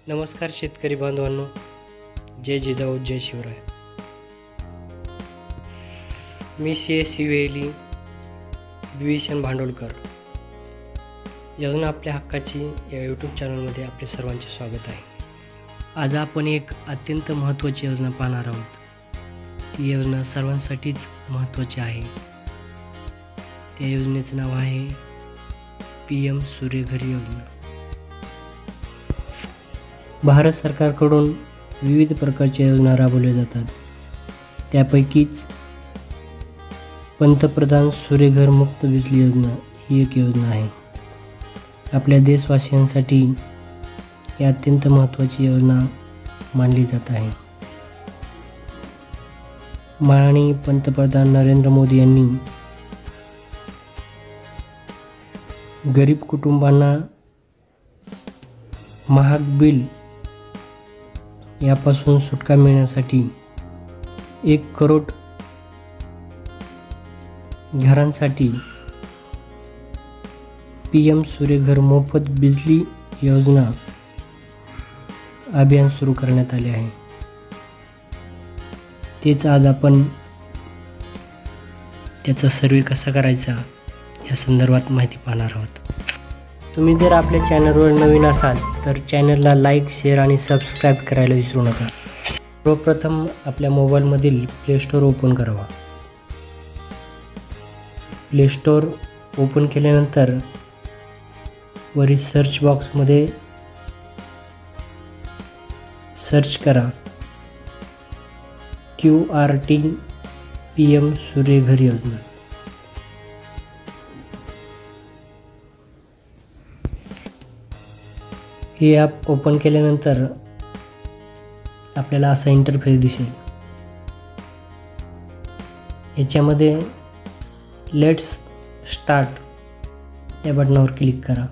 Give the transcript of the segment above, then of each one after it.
नमस्कार शेतकरी बांधवांनो, जय जिजाऊ जय शिवराय. मी CSC वेली विभीषण भांडवलकर. अजून आपल्या हक्काची या यूट्यूब चॅनलमध्ये आपले सर्वांचे स्वागत आहे. आज आपण एक अत्यंत महत्त्वाची योजना पाहणार आहोत. ती योजना सर्वांसाठीच महत्त्वाची आहे. त्या योजनेचं नाव आहे PM सूर्यघर योजना. भारत सरकारकडून विविध प्रकारच्या योजना राबवल्या जातात. त्यापैकीच पंतप्रधान सूर्यघर मुक्त बिजली योजना ही एक योजना आहे. आपल्या देशवासियांसाठी ही अत्यंत महत्त्वाची योजना मानली जात आहे. माननीय पंतप्रधान नरेंद्र मोदी यांनी गरीब कुटुंबांना महाग बिल यापासून सुटका मिळण्यासाठी 1 करोड घरांसाठी PM सूर्यघर मोफत बिजली योजना अभियान सुरू करण्यात आले आहे. तेच आज आपण त्याचा सर्वे कसा करायचा या संदर्भात माहिती पाहणार आहोत. तुम्ही जर आपल्या चॅनलवर नवीन असाल तर चॅनलला लाईक, शेअर आणि सबस्क्राईब करायला विसरू नका. सर्वप्रथम आपल्या मोबाईलमधील प्ले स्टोअर ओपन करावा. प्ले स्टोअर ओपन केल्यानंतर वरील सर्च बॉक्समध्ये सर्च करा QRT PM सूर्यघर योजना. हे ॲप ओपन केल्यानंतर आपल्याला असा इंटरफेस दिसेल. याच्यामध्ये लेट्स स्टार्ट या बटनावर क्लिक करा.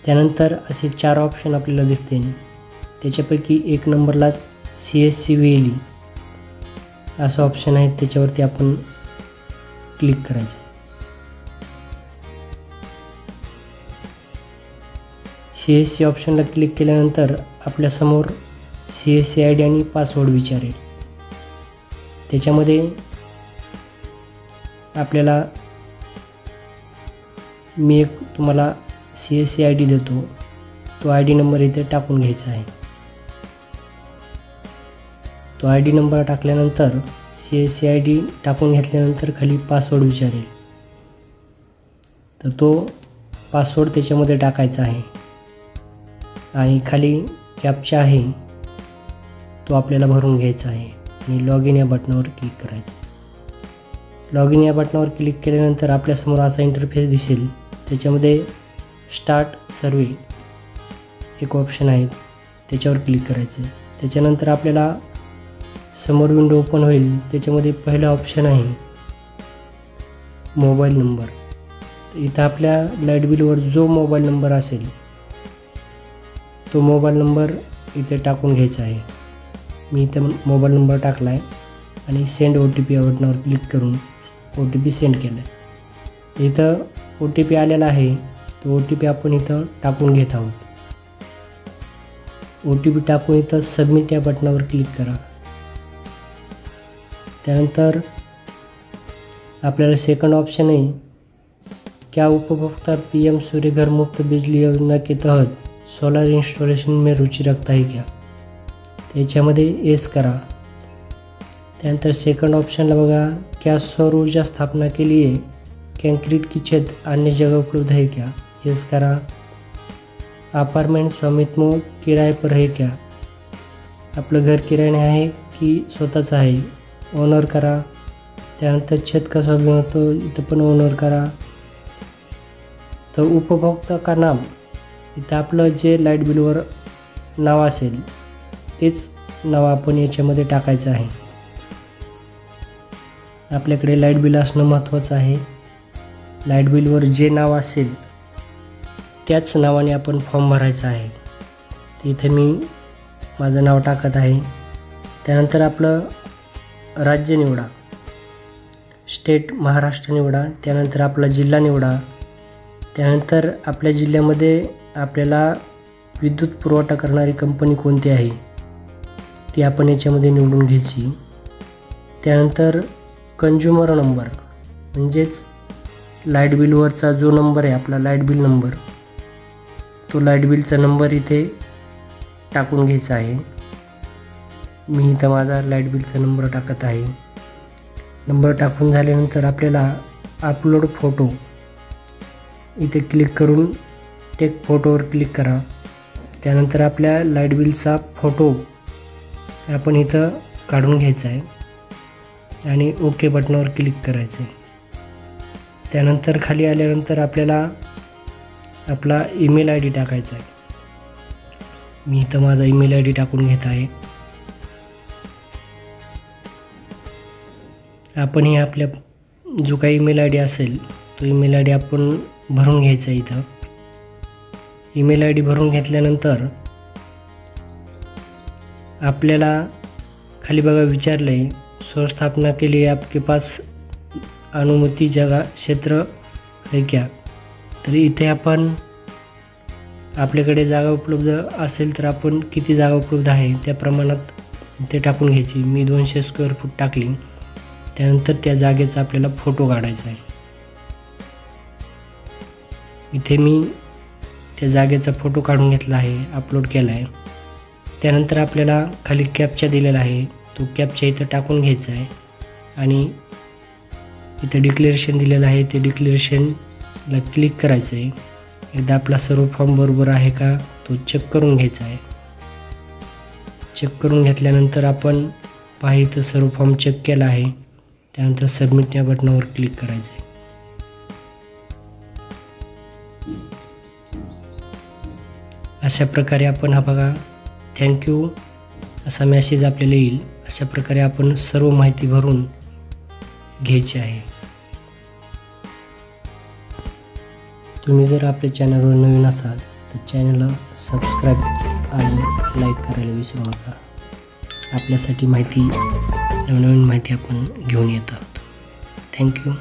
त्यानंतर असे 4 ऑप्शन आपल्याला दिसतील. त्याच्यापैकी 1 नंबरलाच CSC वेली असं ऑप्शन आहे, त्याच्यावरती आपण क्लिक करायचं. CSC ऑप्शनला क्लिक केल्यानंतर आपल्यासमोर CSC ID आणि पासवर्ड विचारेल. त्याच्यामध्ये आपल्याला मी एक तुम्हाला CSC ID देतो. तो ID नंबर इथे टाकून घ्यायचा आहे. तो ID नंबर टाकल्यानंतर CSC ID टाकून घेतल्यानंतर खाली पासवर्ड विचारेल. तर तो पासवर्ड त्याच्यामध्ये टाकायचा आहे आणि खाली कॅप्चा आहे तो आपल्याला भरून घ्यायचा आहे आणि लॉग इन या बटनावर क्लिक करायचं. लॉग इन या बटनावर क्लिक केल्यानंतर आपल्यासमोर असा इंटरफेस दिसेल. त्याच्यामध्ये स्टार्ट सर्वे एक ऑप्शन आहे, त्याच्यावर क्लिक करायचं. त्याच्यानंतर आपल्याला समोर विंडो ओपन होईल. त्याच्यामध्ये पहिला ऑप्शन आहे मोबाईल नंबर. इथं आपल्या लाईट बिलवर जो मोबाईल नंबर असेल तो मोबाईल नंबर इथे टाकून घ्यायचा आहे. मी इथं मोबाईल नंबर टाकला आहे आणि सेंड OTP या बटनावर क्लिक करून OTP सेंड केला आहे. इथं OTP आलेला आहे. तो OTP आपण इथं टाकून घेत आहोत. OTP टाकून इथं सबमिट या बटनावर क्लिक करा. त्यानंतर आपल्याला सेकंड ऑप्शन आहे, क्या उपभोक्ता PM सूर्यघर मुफ्त बिजली योजना के तहत सोलर इंस्टॉलेशन में रुचि रखता है क्या. त्याच्यामध्ये येस करा. त्यानंतर सेकंड ऑप्शनला बघा, क्या सौर ऊर्जा स्थापना के लिए कंक्रीट की छत अन्य जगह उपलब्ध है क्या. येस करा. अपार्टमेंट स्वामित्व किराए पर है क्या. आपलं घर किरायाने आहे की स्वतःचं आहे. ओनर करा. त्यानंतर छत का स्वामित्व इथं पण ओनर करा. तर उपभोक्ता का नाम इथं आपलं जे लाईट बिलवर नाव असेल तेच नाव आपण याच्यामध्ये टाकायचं आहे. आपल्याकडे लाईट बिल असणं महत्त्वाचं आहे. लाईट बिलवर जे नाव असेल त्याच नावाने आपण फॉर्म भरायचा आहे. तर इथे मी माझं नाव टाकत आहे. त्यानंतर आपलं राज्य निवडा. स्टेट महाराष्ट्र निवडा. त्यानंतर आपला जिल्हा निवडा. त्यानंतर आपल्या जिल्ह्यामध्ये आपल्याला विद्युत पुरवठा करणारी कंपनी कोणती आहे ती आपण याच्यामध्ये निवडून घ्यायची. त्यानंतर कंझ्युमर नंबर म्हणजेच लाईट बिलवरचा जो नंबर आहे आपला लाईट बिल नंबर, तो लाईट बिलचा नंबर इथे टाकून घ्यायचा आहे. मी इथं माझा लाईट बिलचा नंबर टाकत आहे. नंबर टाकून झाल्यानंतर आपल्याला अपलोड फोटो इथे क्लिक करून टेक फोटोवर क्लिक करा. त्यानंतर आपल्या लाईट बिलचा फोटो आपण इथं काढून घ्यायचा आहे आणि ओके बटनावर क्लिक करायचं आहे. त्यानंतर खाली आल्यानंतर आपल्याला आपला ईमेल आय डी टाकायचा आहे. मी इथं माझा ईमेल आय डी टाकून घेत आहे. आपण हे आपल्या जो काही ईमेल आय डी असेल तो ईमेल आय डी आपण भरून घ्यायचा आहे. इथं ईमेल आय डी भरून घेतल्यानंतर आपल्याला खाली बघा विचारलं आहे स्वस्थापना के लिए आपके पास अनुमति जगह क्षेत्र है क्या. तर इथे आपण आपल्याकडे जागा उपलब्ध असेल तर आपण किती जागा उपलब्ध आहे त्या प्रमाणात ते टाकून घ्यायची. मी 200 स्क्वेअर फूट टाकली. त्यानंतर त्या जागेचा आपल्याला फोटो काढायचा आहे. इथे मी त्या जागेचा फोटो काढून घेतला आहे, अपलोड केला आहे. त्यानंतर आपल्याला खाली कॅप्चा दिलेला आहे, तो कॅप्चा इथं टाकून घ्यायचा आहे आणि इथं डिक्लेरेशन दिलेलं आहे ते डिक्लेरेशनला क्लिक करायचं आहे. एकदा आपला सर्व फॉर्म बरोबर आहे का तो चेक करून घ्यायचा आहे. चेक करून घेतल्यानंतर आपण इथं सर्व फॉर्म चेक केला आहे. त्यानंतर सबमिट या बटनावर क्लिक करायचं आहे. अशा प्रकारे आपण हा बघा थँक्यू असा मेसेज आपल्याला येईल. अशा प्रकारे आपण सर्व माहिती भरून घ्यायची आहे. तुम्ही जर आपल्या चॅनलवर नवीन असाल तर चॅनलला सबस्क्राईब आणि लाईक करायला विसरू नका. आपल्यासाठी नवनवीन माहिती आपण घेऊन येत आहोत. थँक्यू.